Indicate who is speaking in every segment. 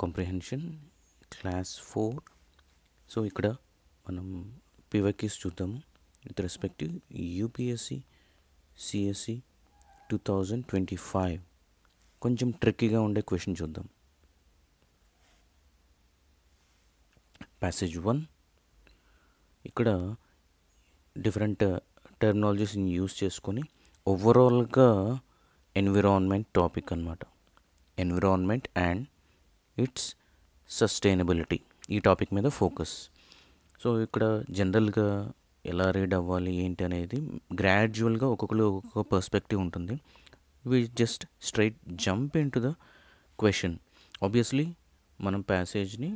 Speaker 1: Comprehension class 4. So ఇక్కడ మనం PYQs చూద్దాము with respect to UPSC CSE 2025. కొంచెం ట్రిక్కీగా ఉండే క్వశ్చన్ చూద్దాం. ప్యాసేజ్ 1 ఇక్కడ డిఫరెంట్ టెర్మినాలజీస్ని యూస్ చేసుకొని ఓవరాల్గా ఎన్విరాన్మెంట్ టాపిక్ అన్నమాట. ఎన్విరాన్మెంట్ అండ్ ఇట్స్ సస్టైనబిలిటీ ఈ టాపిక్ మీద ఫోకస్. సో ఇక్కడ జనరల్గా ఎలా రీడ్ అవ్వాలి ఏంటి అనేది గ్రాడ్యువల్గా ఒక్కొక్క పర్స్పెక్టివ్ ఉంటుంది. We just straight jump in to the question. Obviously మనం ప్యాసేజ్ని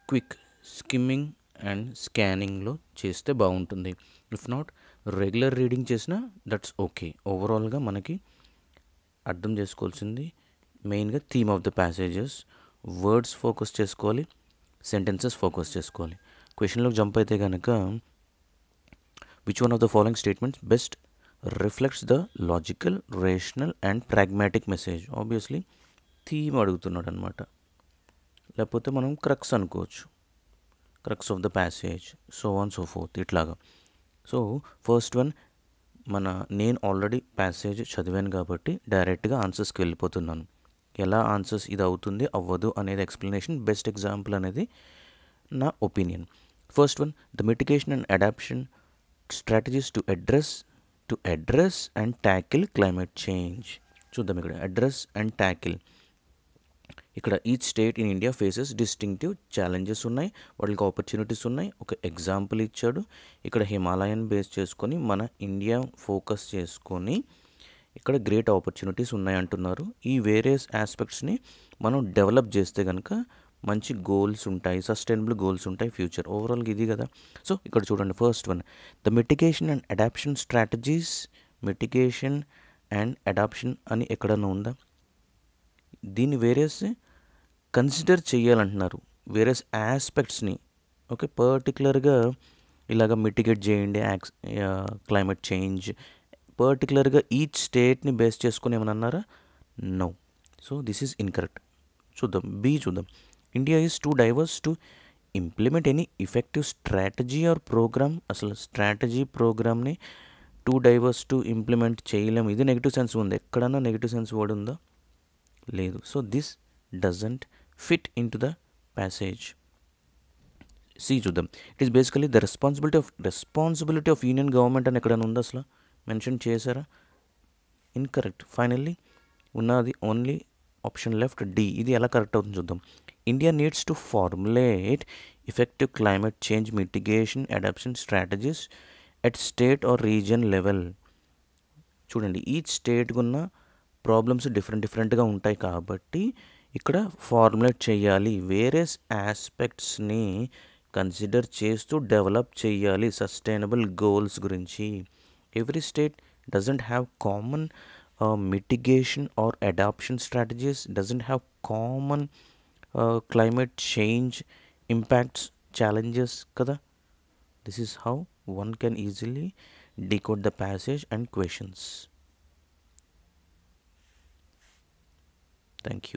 Speaker 1: క్విక్ స్కిమ్మింగ్ అండ్ స్కానింగ్లో చేస్తే బాగుంటుంది. ఇఫ్ నాట్ రెగ్యులర్ రీడింగ్ చేసినా దట్స్ ఓకే. ఓవరాల్గా మనకి అర్థం చేసుకోవాల్సింది మెయిన్గా theme of the passages, words focus చేసుకోవాలి, సెంటెన్సెస్ ఫోకస్ చేసుకోవాలి. క్వశ్చన్లోకి జంప్ అయితే కనుక which one of the following statements best reflects the logical, rational and pragmatic message. Obviously theme అడుగుతున్నాడు అనమాట. లేకపోతే మనం క్రక్స్ అనుకోవచ్చు, crux of the passage, so on so fourth ఇట్లాగా. సో ఫస్ట్ వన్ నేను ఆల్రెడీ ప్యాసేజ్ చదివాను కాబట్టి డైరెక్ట్గా ఆన్సర్స్కి వెళ్ళిపోతున్నాను. ఎలా ఆన్సర్స్ ఇది అవుతుంది అవ్వదు అనేది ఎక్స్ప్లెనేషన్, బెస్ట్ ఎగ్జాంపుల్ అనేది నా opinion. First one, the mitigation and adaptation strategies to address and tackle climate change. చూద్దాం ఇక్కడ అడ్రస్ అండ్ ట్యాకిల్. ఇక్కడ each state in India faces distinctive challenges ఉన్నాయి, వాటికి ఆపర్చునిటీస్ ఉన్నాయి. ఒక ఎగ్జాంపుల్ ఇచ్చాడు. ఇక్కడ హిమాలయన్ బేస్ చేసుకొని మన ఇండియా ఫోకస్ చేసుకొని ఇక్కడ గ్రేట్ ఆపర్చునిటీస్ ఉన్నాయి అంటున్నారు. ఈ వేరియస్ ఆస్పెక్ట్స్ని మనం డెవలప్ చేస్తే కనుక మంచి గోల్స్ ఉంటాయి, సస్టైనబుల్ గోల్స్ ఉంటాయి ఫ్యూచర్. ఓవరాల్గా ఇది కదా. సో ఇక్కడ చూడండి first one, the mitigation and adaptation strategies. Mitigation and adaptation అని ఎక్కడన్నా ఉందా? దీన్ని వేరియస్ కన్సిడర్ చేయాలంటున్నారు, వేరియస్ ఆస్పెక్ట్స్ని. ఓకే, పర్టికులర్గా ఇలాగ మిటిగేట్ చేయండి క్లైమేట్ చేంజ్, పర్టికులర్గా ఈచ్ స్టేట్ని బేస్ చేసుకుని ఏమన్నా అన్నారా? No. So this is incorrect. చూద్దాం బి చూద్దాం. India is too diverse to implement any effective strategy or program. అసలు స్ట్రాటజీ ప్రోగ్రామ్ని టూ డైవర్స్ టు ఇంప్లిమెంట్ చేయలేము. ఇది నెగిటివ్ సెన్స్ ఉంది. ఎక్కడన్నా నెగిటివ్ సెన్స్ వర్డ్ ఉందా? లేదు. So this doesn't fit in to the passage. C చూద్దాం. It is basically the responsibility of union government అని ఎక్కడైనా ఉందా? అసలు మెన్షన్ చేశారా? ఇన్కరెక్ట్. ఫైనల్లీ ఉన్నది ఓన్లీ ఆప్షన్ లెఫ్ట్ డి. ఇది ఎలా కరెక్ట్ అవుతుంది చూద్దాం. India needs to formulate effective climate change mitigation adaption strategies at state or region level. చూడండి, ఈచ్ స్టేట్కి ఉన్న ప్రాబ్లమ్స్ డిఫరెంట్గా ఉంటాయి కాబట్టి ఇక్కడ ఫార్ములేట్ చేయాలి, వేరియస్ ఆస్పెక్ట్స్ని కన్సిడర్ చేస్తూ డెవలప్ చేయాలి సస్టైనబుల్ గోల్స్ గురించి. Every state doesn't have common mitigation or adoption strategies, doesn't have common climate change impacts challenges kada. This is how one can easily decode the passage and questions. Thank you.